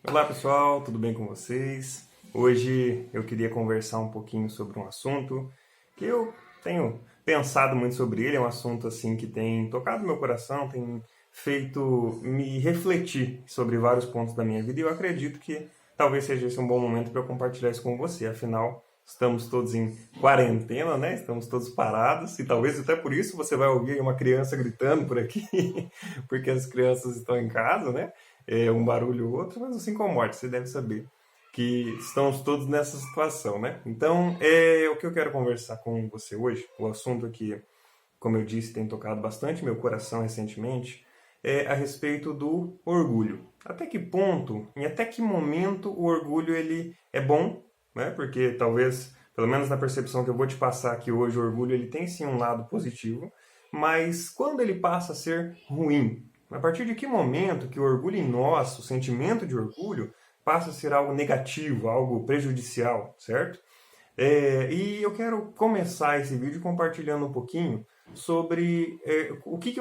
Olá pessoal, tudo bem com vocês? Hoje eu queria conversar um pouquinho sobre um assunto que eu tenho pensado muito sobre ele, é um assunto assim que tem tocado meu coração, tem feito me refletir sobre vários pontos da minha vida e eu acredito que talvez seja esse um bom momento para eu compartilhar isso com você, afinal estamos todos em quarentena, né? Estamos todos parados e talvez até por isso você vai ouvir uma criança gritando por aqui, porque as crianças estão em casa, né? Um barulho ou outro, mas não se incomode, você deve saber que estamos todos nessa situação, né? Então, o que eu quero conversar com você hoje, o assunto aqui, como eu disse, tem tocado bastante meu coração recentemente, é a respeito do orgulho. Até que ponto, em até que momento o orgulho ele é bom, né? Porque talvez, pelo menos na percepção que eu vou te passar aqui hoje, o orgulho ele tem sim um lado positivo, mas quando ele passa a ser ruim, a partir de que momento que o orgulho em nós, o sentimento de orgulho, passa a ser algo negativo, algo prejudicial, certo? E eu quero começar esse vídeo compartilhando um pouquinho sobre o que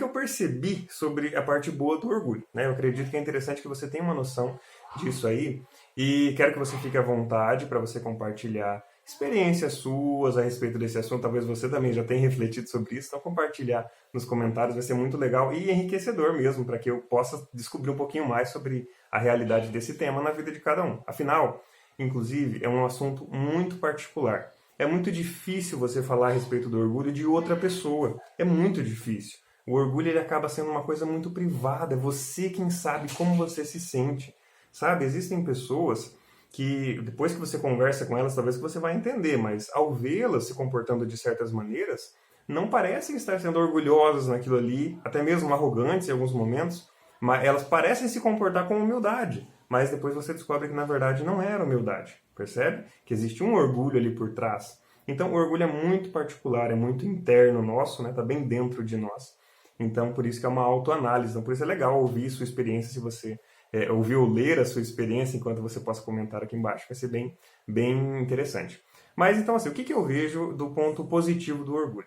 eu percebi sobre a parte boa do orgulho. Né? Eu acredito que é interessante que você tenha uma noção disso aí e quero que você fique à vontade para você compartilhar experiências suas a respeito desse assunto. Talvez você também já tenha refletido sobre isso, então compartilhar nos comentários vai ser muito legal e enriquecedor mesmo para que eu possa descobrir um pouquinho mais sobre a realidade desse tema na vida de cada um. Afinal, inclusive, é um assunto muito particular. É muito difícil você falar a respeito do orgulho de outra pessoa. É muito difícil. O orgulho ele acaba sendo uma coisa muito privada. É você quem sabe como você se sente. Sabe, existem pessoas que depois que você conversa com elas, talvez você vai entender, mas ao vê-las se comportando de certas maneiras, não parecem estar sendo orgulhosas naquilo ali, até mesmo arrogantes em alguns momentos, mas elas parecem se comportar com humildade, mas depois você descobre que na verdade não era humildade, percebe? Que existe um orgulho ali por trás. Então o orgulho é muito particular, é muito interno nosso, né? Tá bem dentro de nós. Então por isso que é uma autoanálise, então por isso é legal ouvir sua experiência se você ouvir ou ler a sua experiência enquanto você possa comentar aqui embaixo, vai ser bem interessante. Mas então assim, o que eu vejo do ponto positivo do orgulho?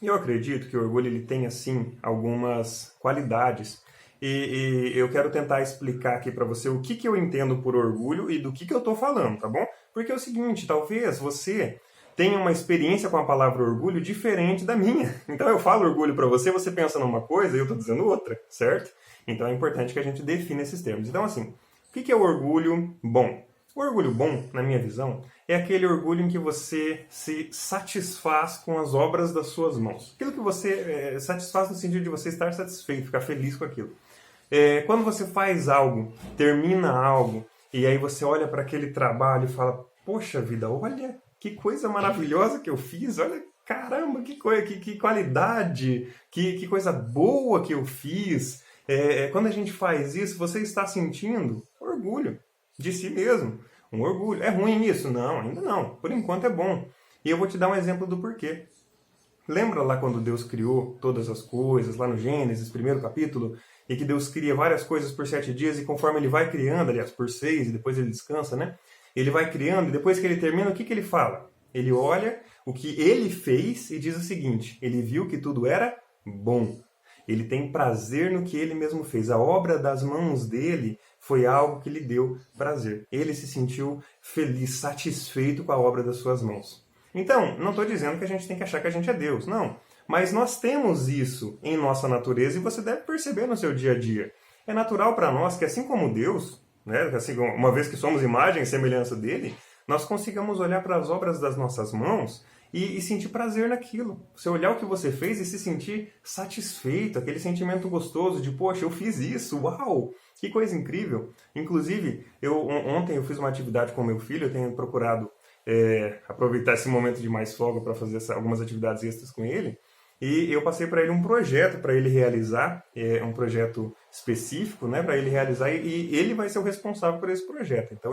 Eu acredito que o orgulho ele tem assim algumas qualidades e eu quero tentar explicar aqui para você o que eu entendo por orgulho e do que eu estou falando, tá bom? Porque é o seguinte, talvez você tenha uma experiência com a palavra orgulho diferente da minha. Então eu falo orgulho para você, você pensa numa coisa e eu estou dizendo outra, certo? Então é importante que a gente defina esses termos. Então assim, o que é o orgulho bom? O orgulho bom, na minha visão, é aquele orgulho em que você se satisfaz com as obras das suas mãos. Aquilo que você satisfaz no sentido de você estar satisfeito, ficar feliz com aquilo. Quando você faz algo, termina algo, e aí você olha para aquele trabalho e fala, poxa vida, olha que coisa maravilhosa que eu fiz, olha, caramba, que coisa, que qualidade, que coisa boa que eu fiz. Quando a gente faz isso, você está sentindo orgulho de si mesmo. Um orgulho. É ruim isso? Não, ainda não. Por enquanto é bom. E eu vou te dar um exemplo do porquê. Lembra lá quando Deus criou todas as coisas, lá no Gênesis, primeiro capítulo, e que Deus cria várias coisas por 7 dias, e conforme ele vai criando, aliás, por 6, e depois ele descansa, né? Ele vai criando, e depois que ele termina, o que ele fala? Ele olha o que ele fez e diz o seguinte, ele viu que tudo era bom. Ele tem prazer no que ele mesmo fez. A obra das mãos dele foi algo que lhe deu prazer. Ele se sentiu feliz, satisfeito com a obra das suas mãos. Então, não estou dizendo que a gente tem que achar que a gente é Deus, não. Mas nós temos isso em nossa natureza e você deve perceber no seu dia a dia. É natural para nós que, assim como Deus, né, assim, uma vez que somos imagem e semelhança dele, nós consigamos olhar para as obras das nossas mãos e sentir prazer naquilo. Você olhar o que você fez e se sentir satisfeito, aquele sentimento gostoso de, poxa, eu fiz isso, uau, que coisa incrível. Inclusive, ontem eu fiz uma atividade com meu filho, eu tenho procurado aproveitar esse momento de mais folga para fazer algumas atividades extras com ele, e eu passei para ele um projeto para ele realizar, um projeto específico, né, para ele realizar, e ele vai ser o responsável por esse projeto. Então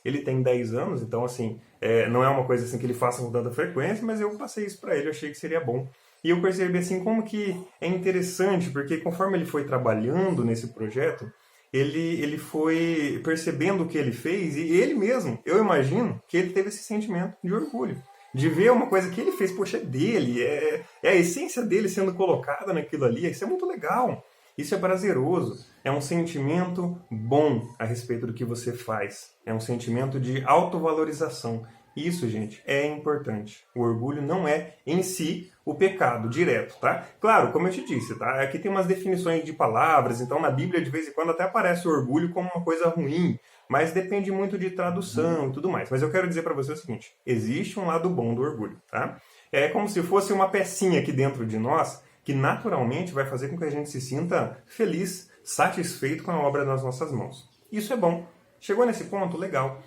ele tem 10 anos, então assim, não é uma coisa assim que ele faça com tanta frequência, mas eu passei isso para ele, eu achei que seria bom. E eu percebi assim como que é interessante, porque conforme ele foi trabalhando nesse projeto, ele foi percebendo o que ele fez, e ele mesmo, eu imagino, que ele teve esse sentimento de orgulho. De ver uma coisa que ele fez, poxa, é dele, é a essência dele sendo colocada naquilo ali, isso é muito legal, isso é prazeroso. é um sentimento bom a respeito do que você faz. É um sentimento de autovalorização. Isso, gente, é importante. O orgulho não é, em si, o pecado direto, tá? Claro, como eu te disse, tá? Aqui tem umas definições de palavras, então na Bíblia, de vez em quando, até aparece o orgulho como uma coisa ruim, mas depende muito de tradução e tudo mais. Mas eu quero dizer para você o seguinte, existe um lado bom do orgulho, tá? É como se fosse uma pecinha aqui dentro de nós que naturalmente vai fazer com que a gente se sinta feliz, satisfeito com a obra nas nossas mãos. Isso é bom. Chegou nesse ponto? Legal.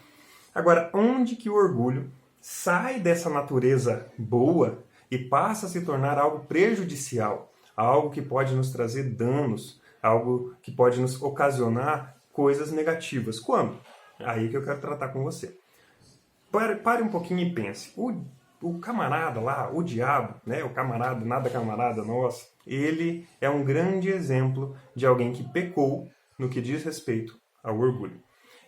Agora, onde que o orgulho sai dessa natureza boa e passa a se tornar algo prejudicial, algo que pode nos trazer danos, algo que pode nos ocasionar coisas negativas? Quando? Aí que eu quero tratar com você. Pare um pouquinho e pense. O camarada lá, o diabo, né, o camarada, nada camarada nosso, ele é um grande exemplo de alguém que pecou no que diz respeito ao orgulho.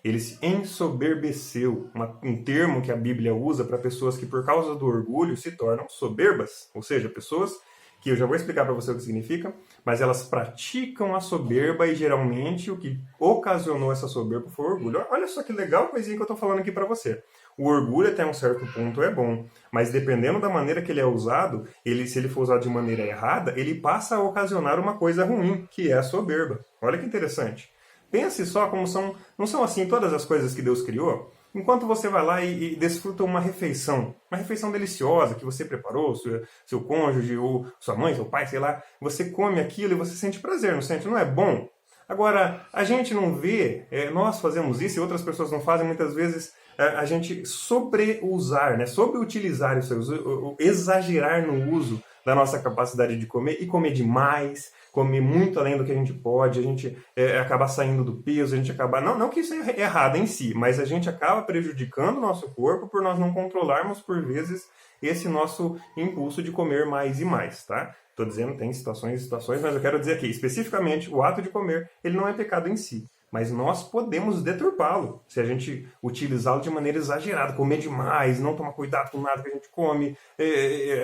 Ele se ensoberbeceu, um termo que a Bíblia usa para pessoas que por causa do orgulho se tornam soberbas, ou seja, pessoas que eu já vou explicar para você o que significa, mas elas praticam a soberba e geralmente o que ocasionou essa soberba foi o orgulho. Olha só que legal coisinha que eu estou falando aqui para você. O orgulho até um certo ponto é bom, mas dependendo da maneira que ele é usado, se ele for usado de maneira errada, ele passa a ocasionar uma coisa ruim, que é a soberba. Olha que interessante. Pense só como não são assim todas as coisas que Deus criou. Enquanto você vai lá e desfruta uma refeição deliciosa que você preparou, seu cônjuge, ou sua mãe, seu pai, sei lá, você come aquilo e você sente prazer, não sente? Não é bom? Agora, a gente não vê, nós fazemos isso e outras pessoas não fazem, muitas vezes a gente sobreusar, né? Sobreutilizar isso, exagerar no uso da nossa capacidade de comer e comer demais, comer muito além do que a gente pode, a gente acaba saindo do peso, a gente acaba... Não que isso é errado em si, mas a gente acaba prejudicando o nosso corpo por nós não controlarmos, por vezes, esse nosso impulso de comer mais e mais, tá? Estou dizendo, tem situações e situações, mas eu quero dizer aqui, especificamente, o ato de comer, ele não é pecado em si. Mas nós podemos deturpá-lo se a gente utilizá-lo de maneira exagerada, comer demais, não tomar cuidado com nada que a gente come,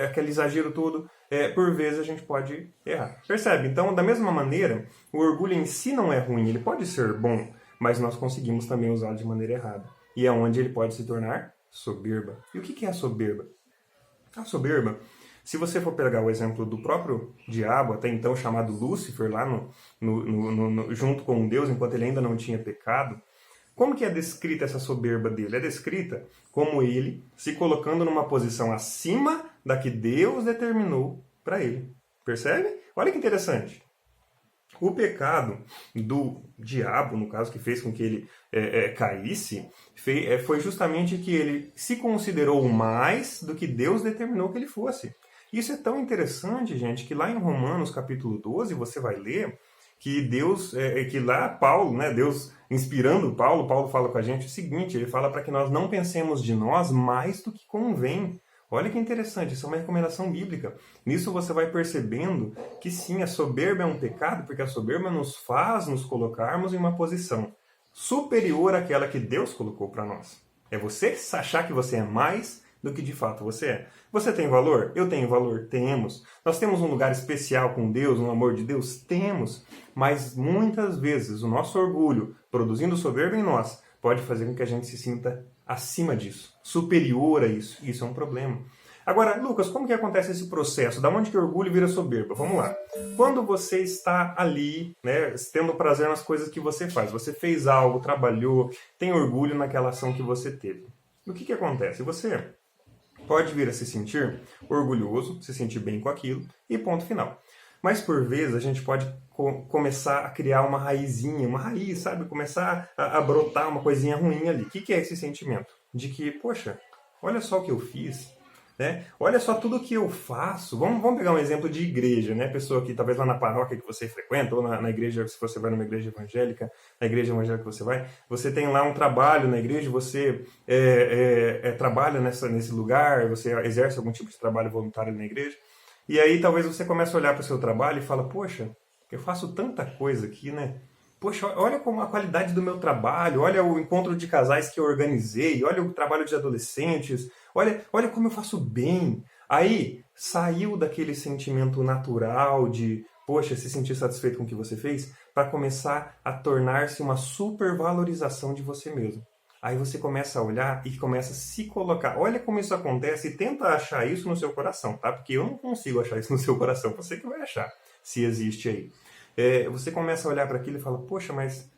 aquele exagero todo, por vezes a gente pode errar. Percebe? Então, da mesma maneira, o orgulho em si não é ruim, ele pode ser bom, mas nós conseguimos também usá-lo de maneira errada. E é onde ele pode se tornar soberba. E o que é a soberba? A soberba, se você for pegar o exemplo do próprio diabo, até então chamado Lúcifer, lá junto com Deus, enquanto ele ainda não tinha pecado, como que é descrita essa soberba dele? É descrita como ele se colocando numa posição acima da que Deus determinou para ele. Percebe? Olha que interessante. O pecado do diabo, no caso, que fez com que ele caísse, foi justamente que ele se considerou mais do que Deus determinou que ele fosse. Isso é tão interessante, gente, que lá em Romanos capítulo 12, você vai ler que Deus, que lá Paulo, né, Deus inspirando Paulo fala com a gente o seguinte, ele fala para que nós não pensemos de nós mais do que convém. Olha que interessante, isso é uma recomendação bíblica. Nisso você vai percebendo que sim, a soberba é um pecado, porque a soberba nos faz nos colocarmos em uma posição superior àquela que Deus colocou para nós. É você achar que você é mais do que de fato você é. Você tem valor? Eu tenho valor? Temos. Nós temos um lugar especial com Deus, um amor de Deus? Temos. Mas muitas vezes o nosso orgulho, produzindo soberba em nós, pode fazer com que a gente se sinta acima disso, superior a isso. Isso é um problema. Agora, Lucas, como que acontece esse processo? Da onde que o orgulho vira soberba? Vamos lá. Quando você está ali, né, tendo prazer nas coisas que você faz, você fez algo, trabalhou, tem orgulho naquela ação que você teve. O que acontece? Você pode vir a se sentir orgulhoso, se sentir bem com aquilo e ponto final. Mas por vezes a gente pode começar a criar uma raizinha, uma raiz, sabe? Começar a brotar uma coisinha ruim ali. O que é esse sentimento? De que, poxa, olha só o que eu fiz, né? Olha só tudo que eu faço. Vamos pegar um exemplo de igreja, né? Pessoa que talvez lá na paróquia que você frequenta, ou na igreja, se você vai numa igreja evangélica, na igreja evangélica que você tem lá um trabalho na igreja, você trabalha nesse lugar, você exerce algum tipo de trabalho voluntário na igreja, e aí talvez você comece a olhar para o seu trabalho e fala, poxa, eu faço tanta coisa aqui, né? Poxa, olha como a qualidade do meu trabalho, olha o encontro de casais que eu organizei, olha o trabalho de adolescentes, olha como eu faço bem. Aí saiu daquele sentimento natural de, poxa, se sentir satisfeito com o que você fez, para começar a tornar-se uma supervalorização de você mesmo. Aí você começa a olhar e começa a se colocar. Olha como isso acontece e tenta achar isso no seu coração, tá? Porque eu não consigo achar isso no seu coração. Você que vai achar, se existe aí. Você começa a olhar para aquilo e fala, poxa, mas...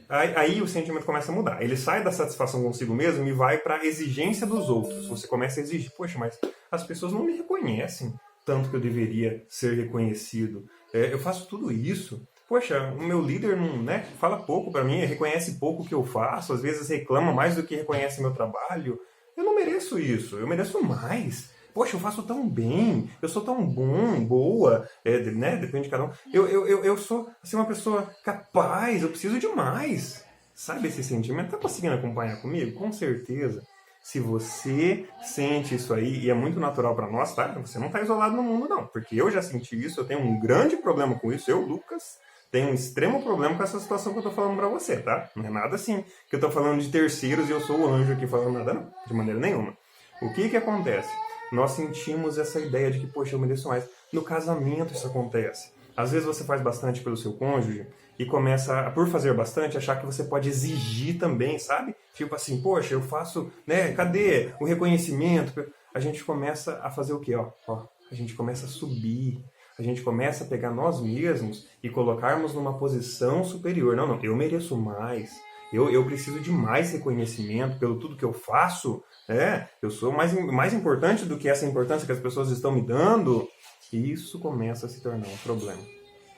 Aí o sentimento começa a mudar. Ele sai da satisfação consigo mesmo e vai para a exigência dos outros. Você começa a exigir, poxa, mas as pessoas não me reconhecem tanto que eu deveria ser reconhecido. Eu faço tudo isso. Poxa, o meu líder não, né, fala pouco para mim, reconhece pouco o que eu faço, às vezes reclama mais do que reconhece meu trabalho. Eu não mereço isso, eu mereço mais. Poxa, eu faço tão bem, eu sou tão bom, boa, né, depende de cada um. Eu sou assim, uma pessoa capaz, eu preciso de mais. Sabe esse sentimento? Tá conseguindo acompanhar comigo? Com certeza. Se você sente isso aí, e é muito natural para nós, tá? Você não tá isolado no mundo, não. Porque eu já senti isso, eu tenho um grande problema com isso. Eu, Lucas, tenho um extremo problema com essa situação que eu tô falando para você, tá? Não é nada assim que eu tô falando de terceiros e eu sou o anjo aqui falando nada, não. De maneira nenhuma. O que acontece? Nós sentimos essa ideia de que, poxa, eu mereço mais. No casamento isso acontece. Às vezes você faz bastante pelo seu cônjuge e começa, por fazer bastante, achar que você pode exigir também, sabe? Tipo assim, poxa, eu faço, né? Cadê o reconhecimento? A gente começa a fazer o quê? Ó, a gente começa a subir. A gente começa a pegar nós mesmos e colocarmos numa posição superior. Não, eu mereço mais. Eu preciso de mais reconhecimento pelo tudo que eu faço. Eu sou mais importante do que essa importância que as pessoas estão me dando. E isso começa a se tornar um problema.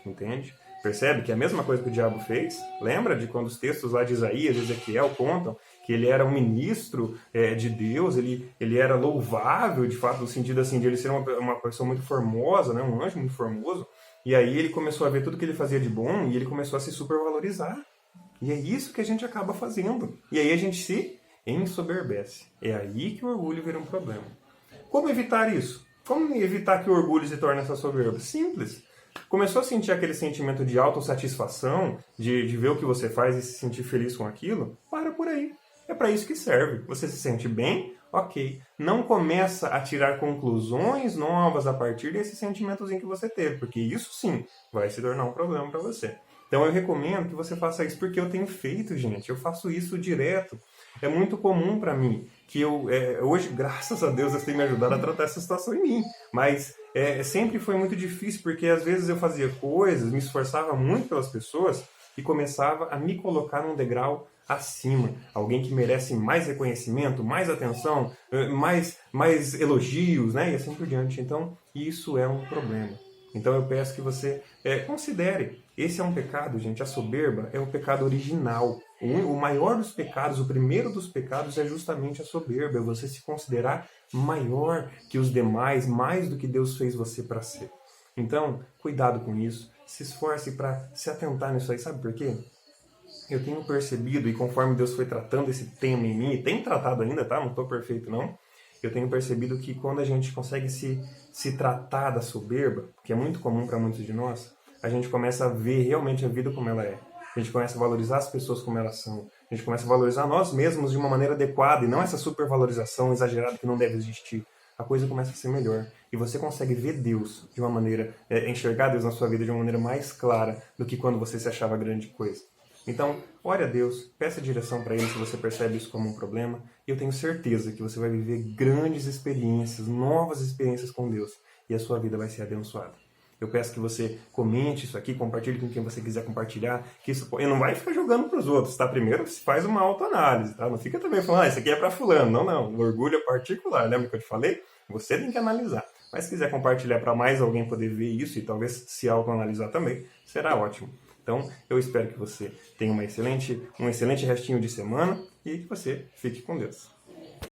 Entende? Percebe que é a mesma coisa que o diabo fez? Lembra de quando os textos lá de Isaías e Ezequiel contam que ele era um ministro de Deus, ele era louvável, de fato, no sentido assim, de ele ser uma pessoa muito formosa, né? Um anjo muito formoso. E aí ele começou a ver tudo que ele fazia de bom e ele começou a se supervalorizar. E é isso que a gente acaba fazendo. E aí a gente se ensoberbece. É aí que o orgulho vira um problema. Como evitar isso? Como evitar que o orgulho se torne essa soberba? Simples. Começou a sentir aquele sentimento de autossatisfação, de ver o que você faz e se sentir feliz com aquilo? Para por aí. É para isso que serve. Você se sente bem? Ok. Não começa a tirar conclusões novas a partir desse sentimentozinho que você teve, porque isso sim vai se tornar um problema para você. Então eu recomendo que você faça isso porque eu tenho feito, gente. Eu faço isso direto. É muito comum para mim que hoje, graças a Deus, Deus tem me ajudado a tratar essa situação em mim. Mas sempre foi muito difícil porque às vezes eu fazia coisas, me esforçava muito pelas pessoas e começava a me colocar num degrau acima. Alguém que merece mais reconhecimento, mais atenção, mais elogios, né? E assim por diante. Então, isso é um problema. Então eu peço que você considere. Esse é um pecado, gente. A soberba é o pecado original. O maior dos pecados, o primeiro dos pecados é justamente a soberba. É você se considerar maior que os demais, mais do que Deus fez você para ser. Então, cuidado com isso. Se esforce para se atentar nisso aí. Sabe por quê? Eu tenho percebido, e conforme Deus foi tratando esse tema em mim, e tem tratado ainda, tá? Não estou perfeito, não. Eu tenho percebido que quando a gente consegue se tratar da soberba, que é muito comum para muitos de nós, a gente começa a ver realmente a vida como ela é. A gente começa a valorizar as pessoas como elas são. A gente começa a valorizar nós mesmos de uma maneira adequada e não essa supervalorização exagerada que não deve existir. A coisa começa a ser melhor. E você consegue ver Deus de uma maneira, enxergar Deus na sua vida de uma maneira mais clara do que quando você se achava grande coisa. Então, ore a Deus, peça direção para Ele se você percebe isso como um problema. E eu tenho certeza que você vai viver grandes experiências, novas experiências com Deus. E a sua vida vai ser abençoada. Eu peço que você comente isso aqui, compartilhe com quem você quiser compartilhar. Que isso, e não vai ficar jogando para os outros, tá? Primeiro faz uma autoanálise, tá? Não fica também falando, isso aqui é para fulano. Não. O orgulho é particular, lembra que eu te falei? Você tem que analisar. Mas se quiser compartilhar para mais alguém poder ver isso e talvez se autoanalisar também, será ótimo. Então, eu espero que você tenha um excelente restinho de semana e que você fique com Deus.